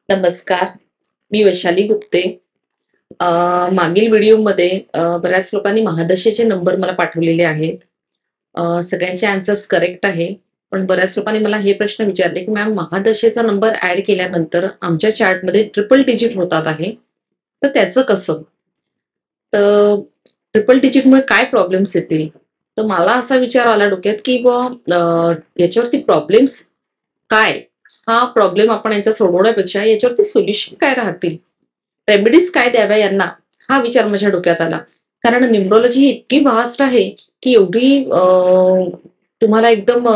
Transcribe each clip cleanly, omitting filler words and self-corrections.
नमस्कार, मी वैशाली गुप्ते. अ, मागील व्हिडिओमध्ये बऱ्याच लोकांनी महादशेचे नंबर मला पाठवलेले आहेत. सगळ्यांचे आन्सर्स करेक्ट आहे. पण बऱ्याच लोकांनी मला हे प्रश्न विचारले, की मॅम महादशेचा नंबर ॲड केल्यानंतर आमच्या चार्टमध्ये ट्रिपल डिजिट होतात आहे. तर त्याचं कसं? तर ट्रिपल डिजिटमुळे काय प्रॉब्लेम्स येतील? तर मला असा विचार आला डोक्यात, की याच्यावरती प्रॉब्लेम्स काय? हा प्रॉब्लेम आपण यांचा सोडवण्यापेक्षा याच्यावरती सोल्युशन काय राहतील? रेमेडीज काय द्याव्या यांना? हा विचार माझ्या डोक्यात आला. कारण न्यूमरॉलॉजी ही इतकी व्हास्ट आहे, की एवढी तुम्हाला एकदम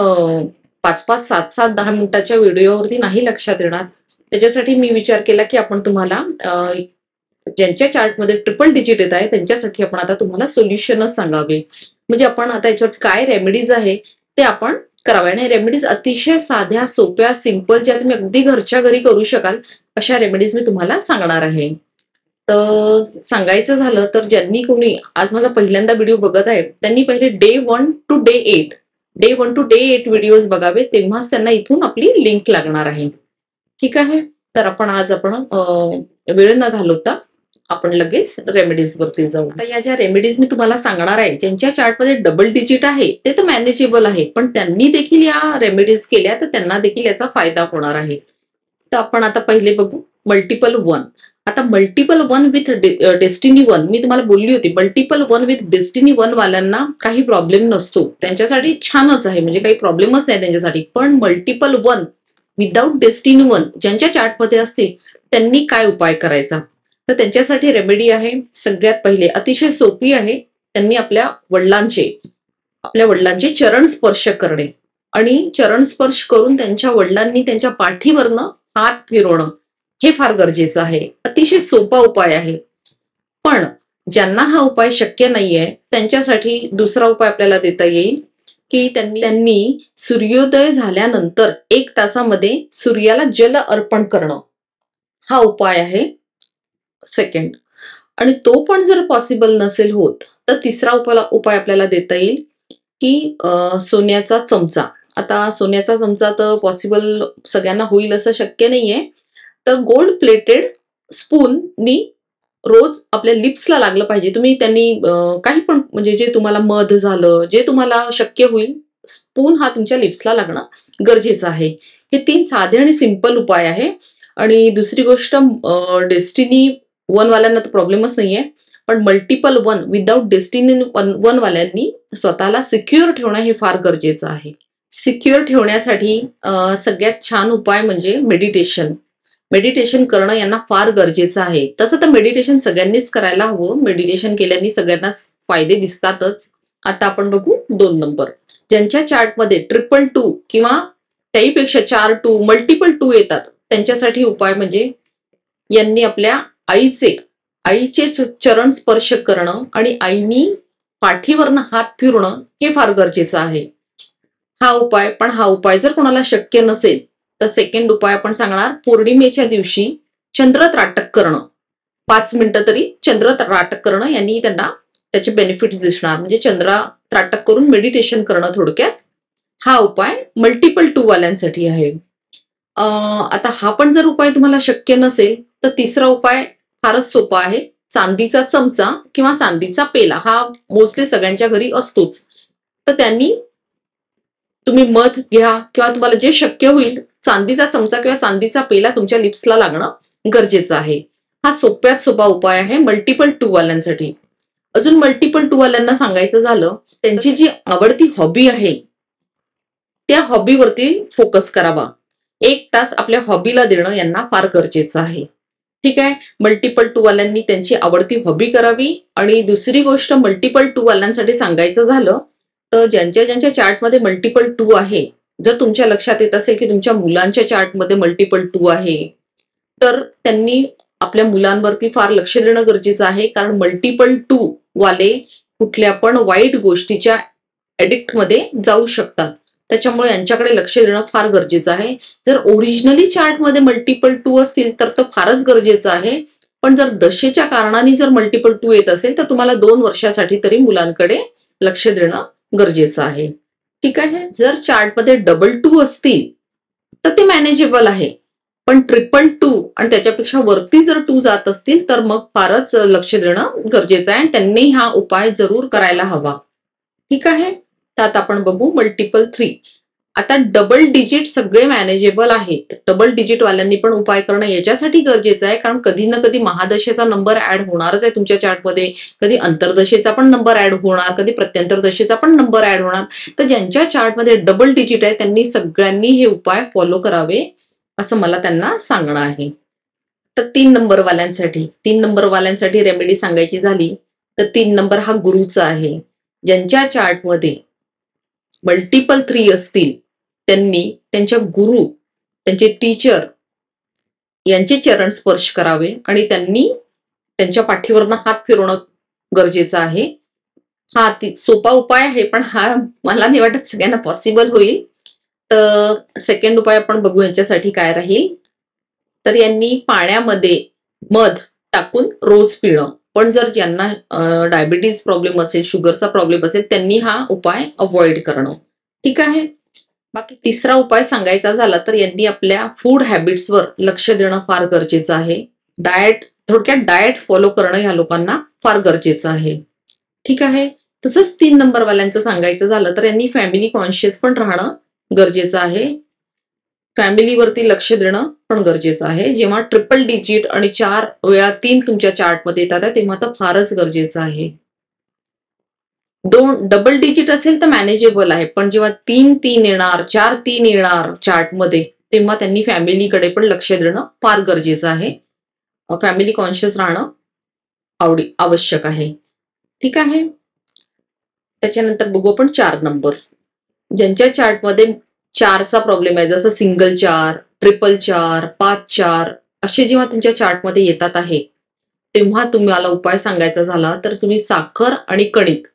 5-5, 7-7, 10 मिनिटाच्या व्हिडिओवरती नाही लक्षात येणार. त्याच्यासाठी मी विचार केला, की आपण तुम्हाला ज्यांच्या चार्टमध्ये ट्रिपल डिजिट येत आहे, त्यांच्यासाठी आपण आता तुम्हाला सोल्युशनच सांगावे. म्हणजे आपण आता याच्यावरती काय रेमेडीज आहे, ते आपण करावे. आणि रेमेडीज अतिशय साध्या, सोप्या, सिंपल ज्या तुम्ही अगदी घरच्या घरी करू शकाल, अशा रेमेडीज मी तुम्हाला सांगणार आहे. तर सांगायचं झालं तर ज्यांनी कोणी आज माझा पहिल्यांदा व्हिडिओ बघत आहे, त्यांनी पहिले डे 1 टू डे 8 व्हिडिओज बघावे, तेव्हाच त्यांना इथून आपली लिंक लागणार आहे. ठीक आहे. तर आपण वेळ न घालवता आपण लगेच रेमेडीज वरती जाऊ. आता या ज्या रेमेडीज मी तुम्हाला सांगणार आहे, ज्यांच्या चार्टमध्ये डबल डिजिट आहे ते तर मॅनेजेबल आहे, पण त्यांनी देखील या रेमेडीज केल्या तर त्यांना देखील याचा फायदा होणार आहे. तर आपण आता पहिले बघू मल्टिपल वन. आता multiple one with destiny one, मी तुम्हाला बोलली होती multiple one with destiny one वाल्यांना काही प्रॉब्लेम नसतो, त्यांच्यासाठी छानच आहे, म्हणजे काही प्रॉब्लेमच नाही त्यांच्यासाठी. पण multiple one without destiny one ज्यांच्या चार्टमध्ये असतील त्यांनी काय उपाय करायचा? तर त्यांच्यासाठी रेमेडी आहे. सगळ्यात पहिले अतिशय सोपी आहे. त्यांनी आपल्या वडिलांचे चरण स्पर्श करणे आणि चरण स्पर्श करून त्यांच्या वडिलांनी त्यांच्या पाठीवरनं हात फिरवणं हे फार गरजेचं आहे. अतिशय सोपा उपाय आहे. पण ज्यांना हा उपाय शक्य नाहीये त्यांच्यासाठी दुसरा उपाय आपल्याला देता येईल, की त्यांनी सूर्योदय झाल्यानंतर 1 तासामध्ये सूर्याला जल अर्पण करणं हा उपाय आहे सेकंड. आणि तो पण जर पॉसिबल नसेल होत तर तिसरा उपाय आपल्याला देता येईल, की सोन्याचा चमचा. आता सोन्याचा चमचा तर पॉसिबल सगळ्यांना होईल असं शक्य नाहीये. तर गोल्ड प्लेटेड स्पूननी रोज आपल्या लिप्सला लागलं पाहिजे. त्यांनी काही पण, म्हणजे जे तुम्हाला मध झालं, जे तुम्हाला शक्य होईल, स्पून हा तुमच्या लिप्सला लागणं गरजेचं आहे. हे 3 साधे आणि सिंपल उपाय आहे. आणि दुसरी गोष्ट, डेस्टिनी वन वाल्यांना तर प्रॉब्लेमच नाहीये, पण multiple one without destiny one वाल्यांनी स्वतःला सिक्युअर ठेवणं हे फार गरजेचं आहे. सिक्युअर ठेवण्यासाठी सगळ्यात छान उपाय म्हणजे मेडिटेशन करणं यांना फार गरजेचं आहे. तसं तर मेडिटेशन सगळ्यांनीच करायला हवं. मेडिटेशन केल्याने सगळ्यांना फायदे दिसतातच. आता आपण बघू 2 नंबर. ज्यांच्या चार्टमध्ये 222 किंवा त्याहीपेक्षा 4 2 मल्टिपल 2 येतात, त्यांच्यासाठी उपाय म्हणजे यांनी आपल्या आईचे चरण स्पर्श करणं आणि आईनी पाठीवरनं हात फिरवणं हे फार गरजेचं आहे. हा उपाय जर कोणाला शक्य नसेल तर सेकंड उपाय आपण सांगणार, पौर्णिमेच्या दिवशी चंद्र त्राटक करणं. 5 मिनिटं तरी चंद्र त्राटक करणं, यांनी त्यांना त्याचे बेनिफिट्स दिसणार. म्हणजे चंद्र त्राटक करून मेडिटेशन करणं थोडक्यात. हा उपाय मल्टिपल 2 वाल्यांसाठी आहे. आता हा पण जर उपाय तुम्हाला शक्य नसेल तर तिसरा उपाय फारच सोपा आहे. चांदीचा चमचा किंवा चांदीचा पेला हा मोस्टली सगळ्यांच्या घरी असतोच. तर त्यांनी तुम्ही मध घ्या किंवा तुम्हाला जे शक्य होईल, चांदीचा चमचा किंवा चांदीचा पेला तुमच्या लिप्सला लागणं गरजेचं आहे. हा सोप्यात सोपा उपाय आहे मल्टिपल 2 वाल्यांसाठी. अजून मल्टिपल 2 वाल्यांना सांगायचं झालं, त्यांची जी आवडती हॉबी आहे त्या हॉबीवरती फोकस करावा. 1 तास आपल्या हॉबीला देणं यांना फार गरजेचं आहे. ठीक आहे. मल्टिपल 2 वाल्यांनी त्यांची आवडती हॉबी करावी. आणि दुसरी गोष्ट मल्टिपल 2 वाल्यांसाठी सांगायचं झालं तर ज्यांच्या चार्टमध्ये मल्टिपल 2 आहे, जर तुमच्या लक्षात येत असेल की तुमच्या मुलांच्या चार्टमध्ये मल्टिपल 2 आहे, तर त्यांनी आपल्या मुलांवरती फार लक्ष देणं गरजेचं आहे. कारण मल्टिपल 2 वाले कुठल्या पण वाईट गोष्टीच्या ऍडिक्टमध्ये जाऊ शकतात. त्याच्यामुळे यांच्याकडे लक्ष देणं फार गरजेचं आहे. जर ओरिजिनली चार्टमध्ये मल्टिपल 2 असतील तर तो फारच गरजेचं आहे. पण जर दशेच्या कारणाने जर मल्टिपल 2 येत असेल तर तुम्हाला 2 वर्षासाठी तरी मुलांकडे लक्ष देणं गरजेचं आहे. ठीक आहे. जर चार्टमध्ये डबल 2 असतील तर ते मॅनेजेबल आहे. पण 222 आणि त्याच्यापेक्षा वरती जर 2 जात असतील तर मग फारच लक्ष देणं गरजेचं आहे आणि त्यांनी हा उपाय जरूर करायला हवा. ठीक आहे. त्यात आपण बघू मल्टिपल 3. आता डबल डिजिट सगळे मॅनेजेबल आहेत. डबल डिजिट वाल्यांनी पण उपाय करणं याच्यासाठी गरजेचं आहे कारण कधी ना कधी महादशेचा नंबर ऍड होणारच आहे तुमच्या चार्टमध्ये, कधी अंतर्दशेचा पण नंबर ऍड होणार, कधी प्रत्यंतरदशेचा पण नंबर ऍड होणार. तर ज्यांच्या चार्टमध्ये डबल डिजिट आहे त्यांनी सगळ्यांनी हे उपाय फॉलो करावे असं मला त्यांना सांगणं आहे. तर 3 नंबरवाल्यांसाठी रेमेडी सांगायची झाली तर 3 नंबर हा गुरुचा आहे. ज्यांच्या चार्टमध्ये मल्टिपल 3 असतील त्यांनी त्यांच्या गुरु, त्यांचे टीचर यांचे चरण स्पर्श करावे आणि त्यांनी त्यांच्या पाठीवरनं हात फिरवणं गरजेचं आहे. हा सोपा उपाय आहे पण हा मला नाही वाटत सगळ्यांना पॉसिबल होईल. तर सेकंड उपाय आपण बघू यांच्यासाठी काय राहील. तर यांनी पाण्यामध्ये मध टाकून रोज पिणं. पण जर ज्यांना डायबिटीज प्रॉब्लेम असेल, शुगरचा प्रॉब्लेम असेल त्यांनी हा उपाय अवॉइड करणं. ठीक आहे. बाकी तिसरा उपाय सांगायचा झाला तर यांनी आपल्या फूड हॅबिट्सवर लक्ष देणं फार गरजेचं आहे. थोडक्यात डाएट फॉलो करणं या लोकांना फार गरजेचं आहे. ठीक आहे. तसंच 3 नंबरवाल्यांचं सांगायचं झालं तर यांनी फॅमिली कॉन्शियस पण राहणं गरजेचं आहे. फॅमिलीवरती लक्ष देणं पण गरजेचं आहे. जेव्हा ट्रिपल डिजिट आणि 4 वेळा 3 तुमच्या चार्टमध्ये येतात तेव्हा तर फारच गरजेचं आहे. डबल डिजिट असेल तर मॅनेजेबल आहे पण जेव्हा 3-3 येणार, 4-3 येणार चार्टमध्ये तेव्हा त्यांनी फॅमिलीकडे पण लक्ष देणं फार गरजेचं आहे. फॅमिली कॉन्शियस राहणं आवश्यक आहे. ठीक आहे. त्याच्यानंतर बघू आपण 4 नंबर. ज्यांच्या चार्टमध्ये 4चा प्रॉब्लेम आहे, जसं सिंगल 4, ट्रिपल 4, 5-4 असे जेव्हा तुमच्या चार्टमध्ये येतात आहे तेव्हा तुम्हाला उपाय सांगायचा झाला तर तुम्ही साखर आणि कणिक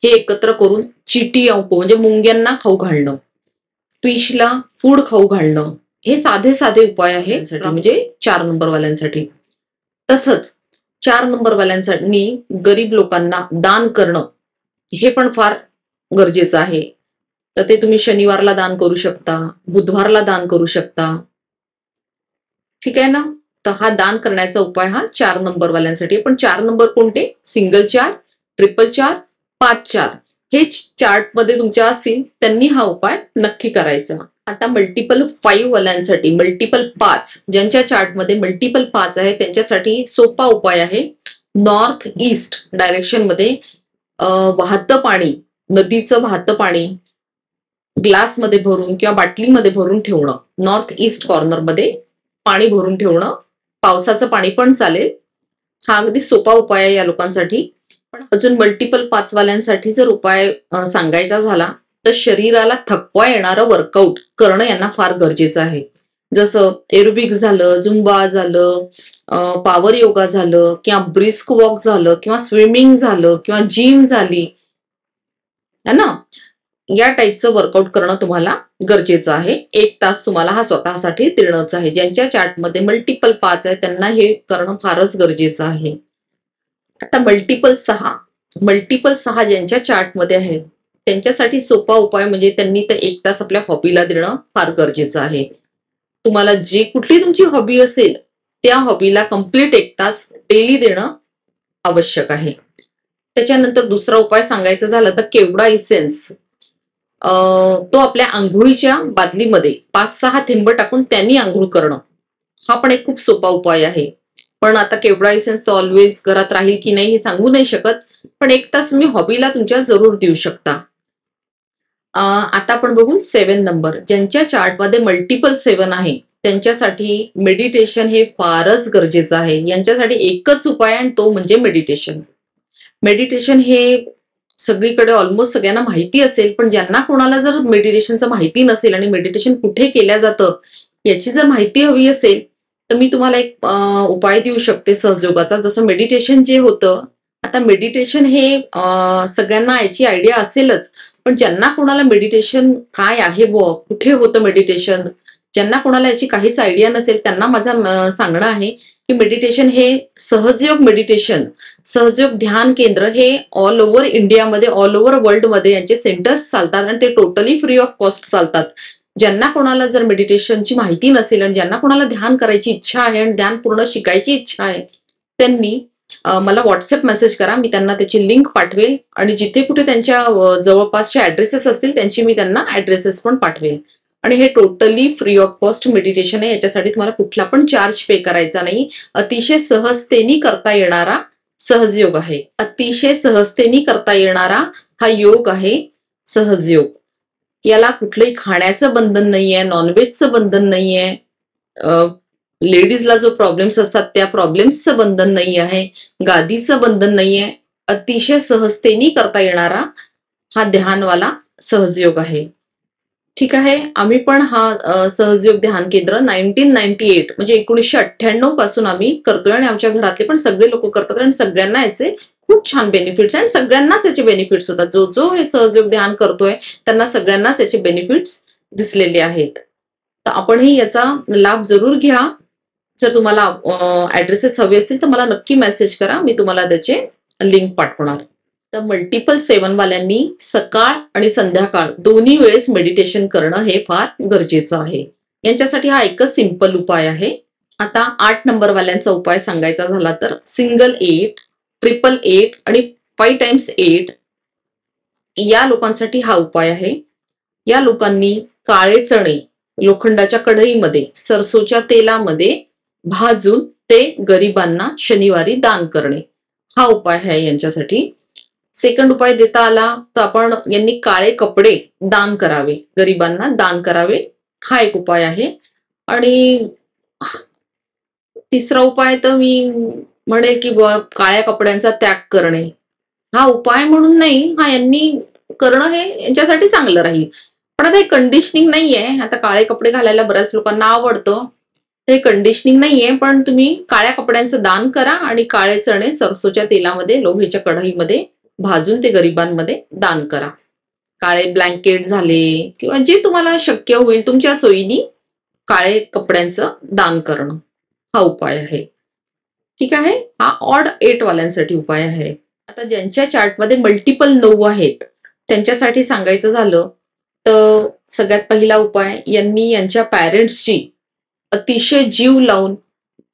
हे एकत्र करून चिटी अंक म्हणजे मुंग्यांना खाऊ घालणं, फिशला फूड खाऊ घालणं हे साधे साधे उपाय आहे म्हणजे 4 नंबरवाल्यांसाठी. तसंच 4 नंबरवाल्यांसाठी गरीब लोकांना दान करणं हे पण फार गरजेचं आहे. तर ते तुम्ही शनिवारला दान करू शकता, बुधवारला दान करू शकता. ठीक आहे ना. तर हा दान करण्याचा उपाय हा 4 नंबरवाल्यांसाठी. पण 4 नंबर कोणते? सिंगल 4, ट्रिपल 4, 5-4 हे चार्टमध्ये तुमच्या असतील त्यांनी हा उपाय नक्की करायचा. आता मल्टिपल 5 वाल्यांसाठी मल्टिपल 5 ज्यांच्या चार्टमध्ये मल्टिपल 5 आहे त्यांच्यासाठी सोपा उपाय आहे. नॉर्थ ईस्ट डायरेक्शन मध्ये वाहतं पाणी, नदीचं वाहतं पाणी ग्लासमध्ये भरून किंवा बाटलीमध्ये भरून ठेवणं. नॉर्थ ईस्ट कॉर्नरमध्ये पाणी भरून ठेवणं. पावसाचं पाणी पण चालेल. हा अगदी सोपा उपाय आहे या लोकांसाठी. पण अजून मल्टिपल 5 वाल्यांसाठी जर उपाय सांगायचा झाला तर शरीराला थकवा येणारं वर्कआउट करणं यांना फार गरजेचं आहे. जसं एरोबिक्स झालं, झुंबा झालं, पॉवर योगा झालं किंवा ब्रिस्क वॉक झालं किंवा स्विमिंग झालं किंवा जिम झाली है ना. या टाईपचं वर्कआउट करणं तुम्हाला गरजेचं आहे. 1 तास तुम्हाला हा स्वतःसाठी देणंच आहे. ज्यांच्या चार्टमध्ये मल्टिपल 5 आहे त्यांना हे करणं फारच गरजेचं आहे. आता मल्टिपल 6 ज्यांच्या चार्टमध्ये आहे त्यांच्यासाठी सोपा उपाय म्हणजे त्यांनी तर 1 तास आपल्या हॉबीला देणं फार गरजेचं आहे. तुम्हाला जी कुठली तुमची हॉबी असेल त्या हॉबीला कम्प्लीट 1 तास डेली देणं आवश्यक आहे. त्याच्यानंतर दुसरा उपाय सांगायचा झाला तर केवडा इसेन्स तो आपल्या आंघोळीच्या बादलीमध्ये 5-6 थेंब टाकून त्यांनी आंघोळ करणं हा पण एक खूप सोपा उपाय आहे. पण आता केवडा इसेन्स तर ऑलवेज घरात राहील की नाही हे सांगू नाही शकत. पण 1 तास तुम्ही हॉबीला तुमच्या जरूर देऊ शकता. आता आपण बघू 7 नंबर. ज्यांच्या चार्टमध्ये मल्टिपल 7 आहे त्यांच्यासाठी मेडिटेशन हे फारच गरजेचं आहे. यांच्यासाठी एकच उपाय आणि तो म्हणजे मेडिटेशन. मेडिटेशन हे सगळीकडे ऑलमोस्ट सगळ्यांना माहिती असेल पण ज्यांना कोणाला जर मेडिटेशनचं माहिती नसेल आणि मेडिटेशन कुठे केल्या जातं याची जर माहिती हवी असेल तर मी तुम्हाला एक उपाय देऊ शकते सहजयोगाचा. जसं मेडिटेशन जे होतं, आता मेडिटेशन हे सगळ्यांना याची आयडिया असेलच पण ज्यांना कोणाला मेडिटेशन काय आहे कुठे होतं मेडिटेशन, ज्यांना कोणाला याची काहीच आयडिया नसेल त्यांना माझं सांगणं आहे की मेडिटेशन हे सहजयोग मेडिटेशन, सहजयोग ध्यान केंद्र हे ऑल ओव्हर इंडियामध्ये, ऑल ओव्हर वर्ल्डमध्ये यांचे सेंटर्स चालतात आणि ते टोटली फ्री ऑफ कॉस्ट चालतात. ज्यांना कोणाला जर मेडिटेशनची माहिती नसेल आणि ज्यांना कोणाला ध्यान करायची इच्छा आहे आणि ध्यान पूर्ण शिकायची इच्छा आहे, त्यांनी मला व्हॉट्सअप मेसेज करा. मी त्यांना त्याची लिंक पाठवेल आणि जिथे कुठे त्यांच्या जवळपासचे ऍड्रेसेस असतील त्यांची मी त्यांना ऍड्रेसेस पण पाठवेल. आणि हे totally free of cost meditation आहे. याच्यासाठी तुम्हाला कुठला पण चार्ज पे करायचा नाही. अतिशय सहजतेने करता येणारा सहजयोग आहे. अतिशय सहजतेने करता येणारा हा योग आहे, सहजयोग. याला कुठलंही खाण्याचं बंधन नाहीये, नॉनव्हेजचं बंधन नाहीये, लेडीजला जो प्रॉब्लेम्स असतात त्या प्रॉब्लेम्सचं बंधन नाही आहे, गादीचं बंधन नाहीये. अतिशय सहजतेने करता येणारा हा ध्यानवाला सहजयोग आहे. ठीक आहे. आम्ही पण हा सहजयोग ध्यान केंद्र 1998 म्हणजे 1998 पासून आम्ही करतोय आणि आमच्या घरातले पण सगळे लोक करतात आणि सगळ्यांना याचे खूप छान बेनिफिट्स आणि सगळ्यांनाच याचे बेनिफिट्स होतात. जो जो हे सहजयोग ध्यान करतोय त्यांना सगळ्यांनाच याचे बेनिफिट्स दिसलेले आहेत. तर आपणही याचा लाभ जरूर घ्या. जर तुम्हाला ऍड्रेसेस हवे असतील तर मला नक्की मेसेज करा, मी तुम्हाला त्याचे लिंक पाठवणार. तर मल्टिपल 7 वाल्यांनी सकाळ आणि संध्याकाळ दोन्ही वेळेस मेडिटेशन करणं हे फार गरजेचं आहे. यांच्यासाठी हा एकच सिंपल उपाय आहे. आता 8 नंबर वाल्यांचा उपाय सांगायचा झाला तर सिंगल 8, 888 आणि 5 टाइम्स 8 या लोकांसाठी हा उपाय आहे. या लोकांनी काळे चणे लोखंडाच्या कढईमध्ये सरसोच्या तेलामध्ये भाजून ते गरिबांना शनिवारी दान करणे हा उपाय आहे यांच्यासाठी. सेकंड उपाय देता आला तर आपण यांनी काळे कपडे दान करावे, गरिबांना दान करावे, हा एक उपाय आहे. आणि तिसरा उपाय तर मी म्हणेल की काळ्या कपड्यांचा त्याग करणे. हा उपाय म्हणून नाही, हा यांनी करणं हे यांच्यासाठी चांगलं राहील. पण आता हे कंडिशनिंग नाहीये. आता काळे कपडे घालायला बऱ्याच लोकांना आवडतं, ते कंडिशनिंग नाहीये. पण तुम्ही काळ्या कपड्यांचं दान करा आणि काळे चणे सरसोच्या तेलामध्ये लोहेच्या कढईमध्ये भाजून ते गरिबांमध्ये दान करा. काळे ब्लँकेट झाले किंवा जे तुम्हाला शक्य होईल तुमच्या सोयीनी काळे कपड्यांचं दान करणं हा उपाय आहे. ठीक आहे. हा ऑड 8 वाल्यांसाठी उपाय आहे. आता ज्यांच्या चार्टमध्ये मल्टिपल 9 आहेत त्यांच्यासाठी सांगायचं झालं तर सगळ्यात पहिला उपाय, यांनी यांच्या पॅरेंट्सची अतिशय जीव लावून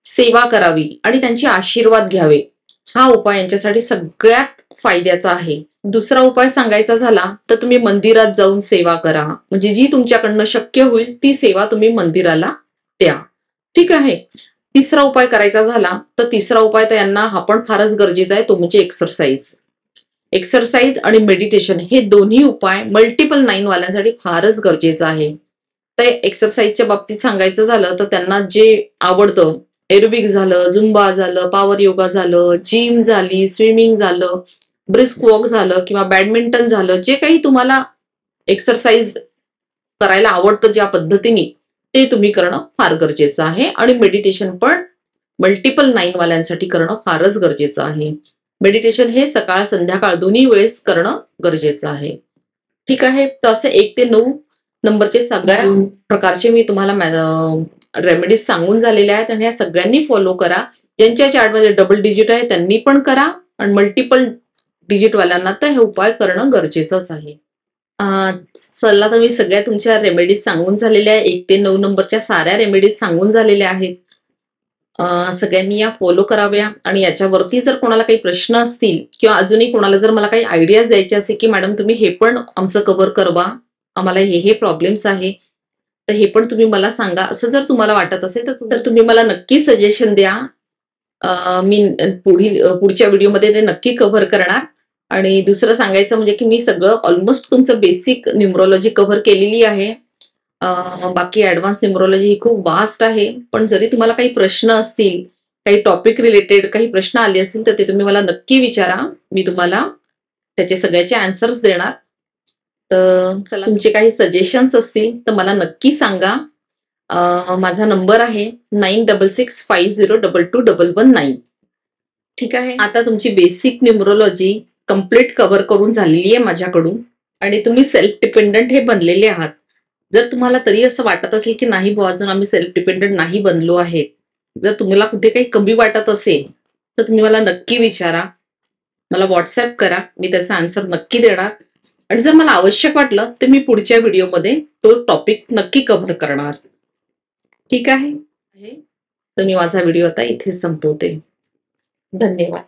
सेवा करावी आणि त्यांचे आशीर्वाद घ्यावे. हा उपाय यांच्यासाठी सगळ्यात फायद्याचा आहे. दुसरा उपाय सांगायचा झाला तर तुम्ही मंदिरात जाऊन सेवा करा. म्हणजे जी तुमच्याकडनं शक्य होईल ती सेवा तुम्ही मंदिराला द्या. ठीक आहे. तिसरा उपाय करायचा झाला तर तिसरा उपाय तर यांना हा पण फारच गरजेचा आहे, तो म्हणजे एक्सरसाइज. एक्सरसाइज आणि मेडिटेशन हे दोन्ही उपाय मल्टिपल 9 वाल्यांसाठी फारच गरजेचं आहे. तर एक्सरसाइजच्या बाबतीत सांगायचं झालं तर त्यांना जे आवडतं, एरोबिक झालं, झुंबा झालं, पॉवर योगा झालं, जिम झाली, स्विमिंग झालं, ब्रिस्क वॉक झालं किंवा बॅडमिंटन झालं, जे काही तुम्हाला एक्सरसाइज करायला आवडतं ज्या पद्धतीने, ते तुम्ही करणं फार गरजेचं आहे. आणि मेडिटेशन पण मल्टिपल 9 वाल्यांसाठी करणं फारच गरजेचं आहे. मेडिटेशन हे सकाळ संध्याकाळ दोन्ही वेळेस करणं गरजेचं आहे. ठीक आहे. तर असे 1 ते 9 नंबरचे सगळ्या प्रकारचे मी तुम्हाला रेमेडीज सांगून झालेले आहेत आणि ह्या सगळ्यांनी फॉलो करा. ज्यांच्या चार्टमध्ये डबल डिजिट आहे त्यांनी पण करा आणि मल्टिपल डिजिट वाल्यांना तर हे उपाय करणं गरजेचंच आहे. चला तर मी सगळ्या तुमच्या रेमेडीज सांगून झालेल्या आहे. 1 ते 9 नंबरच्या साऱ्या रेमेडीज सांगून झालेल्या आहेत. सगळ्यांनी या फॉलो कराव्या. आणि याच्यावरती जर कोणाला काही प्रश्न असतील किंवा अजूनही कोणाला जर मला काही आयडियाज द्यायचे असेल की मॅडम तुम्ही हे पण आमचं कव्हर करवा, आम्हाला हे प्रॉब्लेम्स आहे तर हे पण तुम्ही मला सांगा, असं जर तुम्हाला वाटत असेल तर तुम्ही मला नक्की सजेशन द्या. मी पुढच्या व्हिडिओमध्ये ते नक्की कव्हर करणार. आणि दुसरं सांगायचं म्हणजे की मी सगळं ऑलमोस्ट तुमचं बेसिक न्यूमरोलॉजी कव्हर केलेली आहे. बाकी ऍडव्हान्स न्यूमरोलॉजी ही खूप वास्ट आहे. पण जरी तुम्हाला काही प्रश्न असतील, काही टॉपिक रिलेटेड काही प्रश्न आले असतील तर ते तुम्ही मला नक्की विचारा, मी तुम्हाला त्याचे सगळ्याचे आन्सर्स देणार. तर चला, तुमचे काही सजेशन्स असतील तर मला नक्की सांगा. माझा नंबर आहे 9665022119. ठीक आहे. आता तुमची बेसिक न्यूमरोलॉजी कम्प्लीट कव्हर करून झालेली आहे माझ्याकडून आणि तुम्ही सेल्फ डिपेंडंट हे बनलेले आहात. जर तुम्हाला तरी असं वाटत असेल की नाही बुवा अजून आम्ही सेल्फ डिपेंडंट नाही बनलो आहे, जर तुम्हाला कुठे काही कमी वाटत असेल तर तुम्ही मला नक्की विचारा, मला व्हॉट्सअप करा, मी त्याचा आन्सर नक्की देणार. आणि जर मला आवश्यक वाटलं तर मी पुढच्या व्हिडिओमध्ये तो टॉपिक नक्की कव्हर करणार. ठीक आहे. तर मी माझा व्हिडिओ आता इथे संपवते. धन्यवाद.